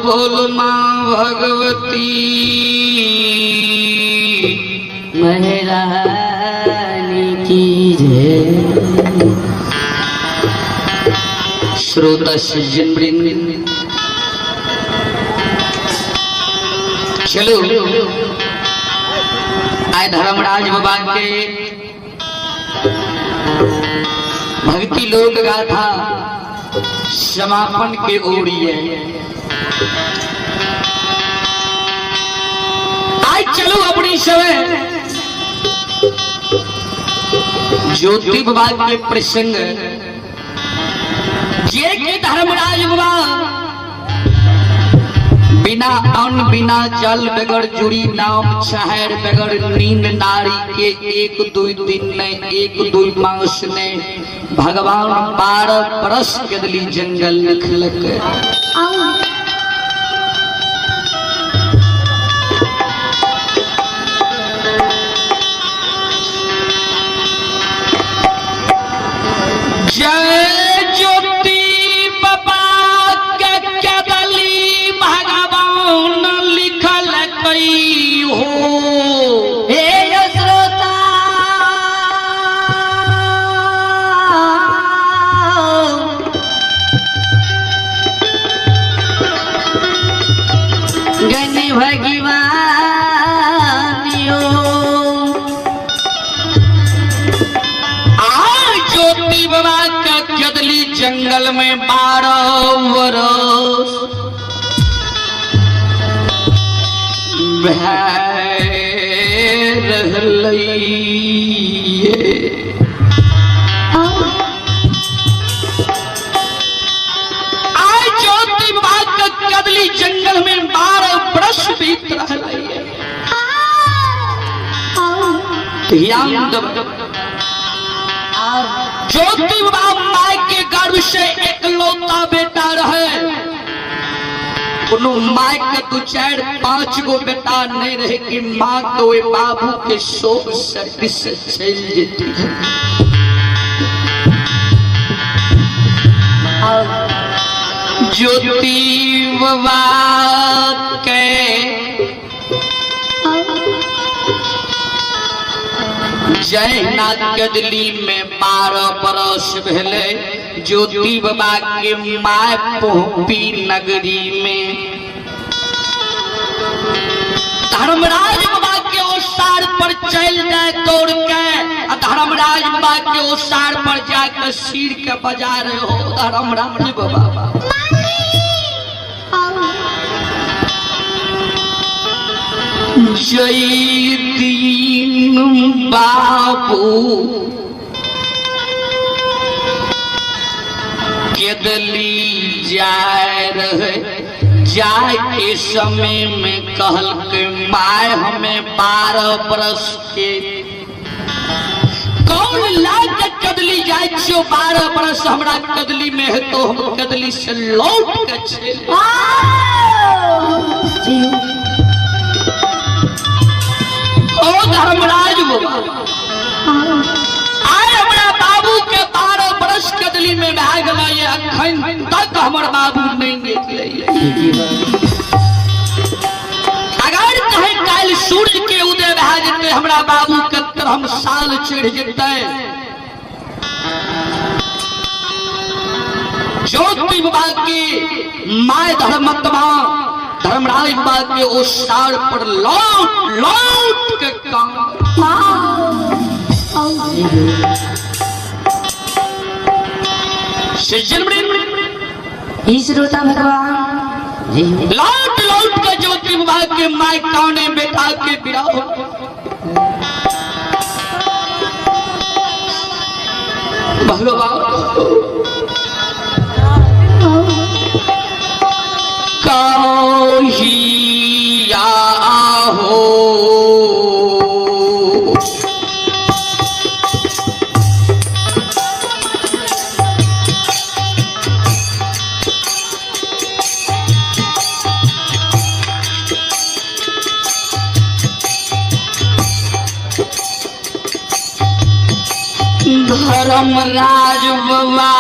बोल माँ भगवती महारानी की जय। श्रोता सज्जन वृंद, चलो आए धर्मराज बाबा के भक्ति लोक गाथा समापन के ओरिए आज चलो अपनी समय ज्योति बाबा के प्रसंग ये के धर्मराज बाबा बिना अन्न बिना जल बगैर जुड़ी नाम शहर बगैर नींद नारी के एक दो दिन ने एक दो मास ने भगवान 12 बरस कदली जंगल निखलक जय ज्योति बाबा के कदली भगवान लिखल कई हो। हे श्रोता गण भगवानियों ज्योति बाबा का कदली जंगल में 12 बरस आज ज्योति बाबा का कदली जंगल में 12 बरस बीत रही ज्योति बाबा माई के गर्भ से एकलौता बेटा रहे। माई के 2-4-5 गो बेटा नहीं रहे कि माँ को बाबू के शोक से चल जेती है। ज्योति बाबा के जयनाथ कदली में 12 बरस भेले। ज्योति बाबा के माय पोपी नगरी में धर्मराज बाबा के ओसार पर चल जाए दौड़ के, धर्मराज बाबा के ओसार पर जाकर सिर के बजा रहे हो धर्मराज बाबा। जय दीन बाबू कदली जाए रहे। जाए के समय में कहल के माय हमें 12 बरस के कौन लाग कदली जाए 12 बरस हमरा कदली में है तो हम कदली से लौट के चले। ओ धर्मराज बाबा आए हमरा बाबू के 12 बरस कदली में भाग गया ये अखन तक हमर बाबू नहीं निकले। अगर कहीं काल सूर्य के उदय भा जेते हमरा बाबू के हम साल चढ़ जेते। ज्योति बाबा की माय धर्मत्मा धर्मराज बाबा के उस साल पर लौट के काम श्रोता भगवान लौट के ज्योति बाबा के माय काने बेटा के बिराह भगवान कहिया हो धर्मराज बाबा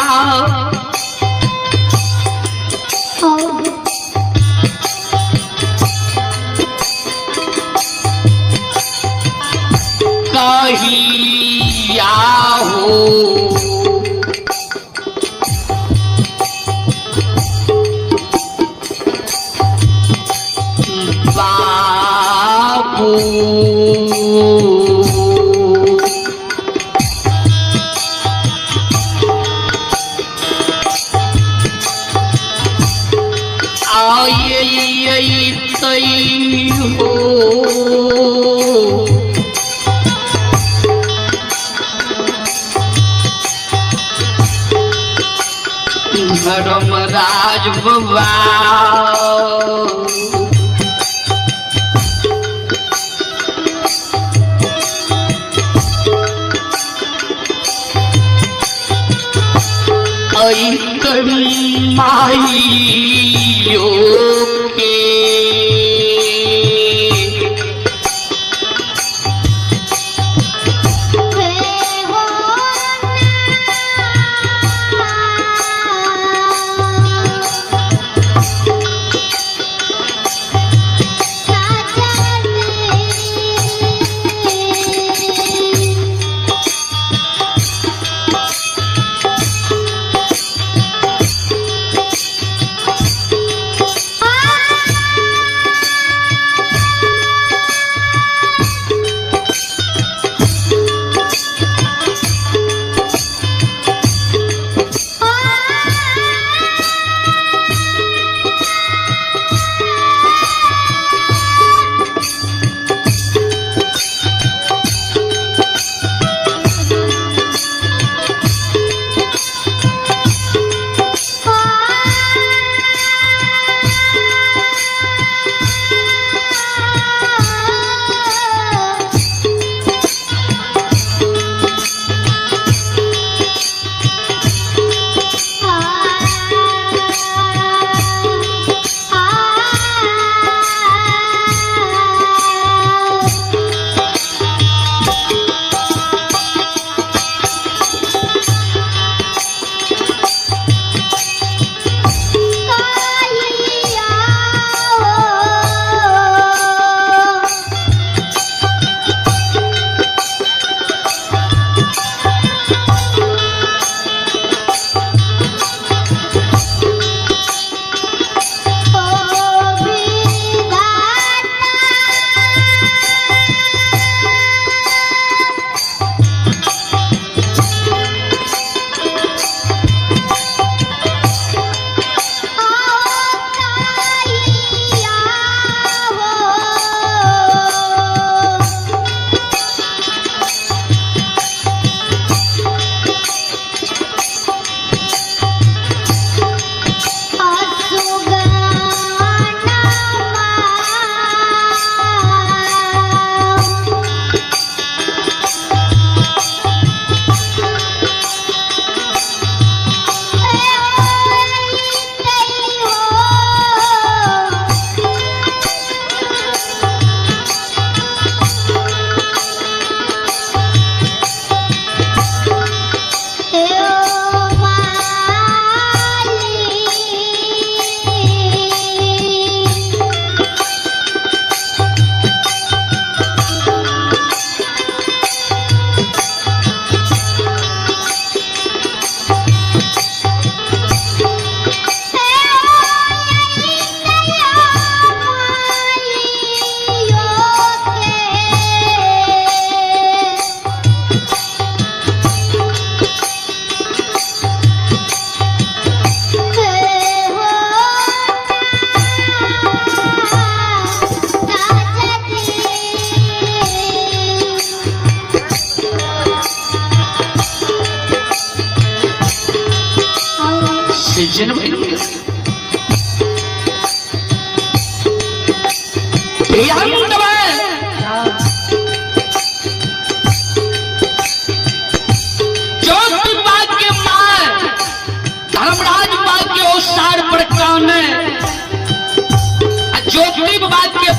कहिया हो बाबू आये तई हो धर्मराज बाबा माइयो के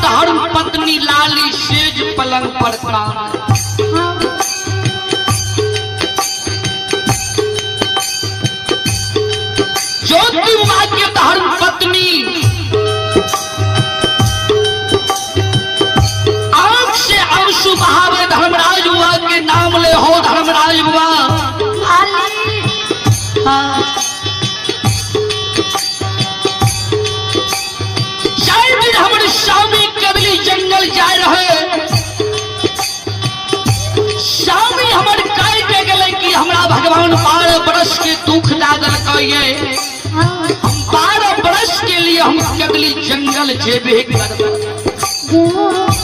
धर्म पत्नी लाली सेज पलंग पर ज्योति भाग्य धर्म पत्नी आंख से आंसू बहावे धर्मराज हुआ जाए रहे स्वामी हमर काटे गले कि हमरा भगवान 12 बरस के दुख दादल कहिए हम 12 बरस के लिए हम जंगली जंगल जेबे करब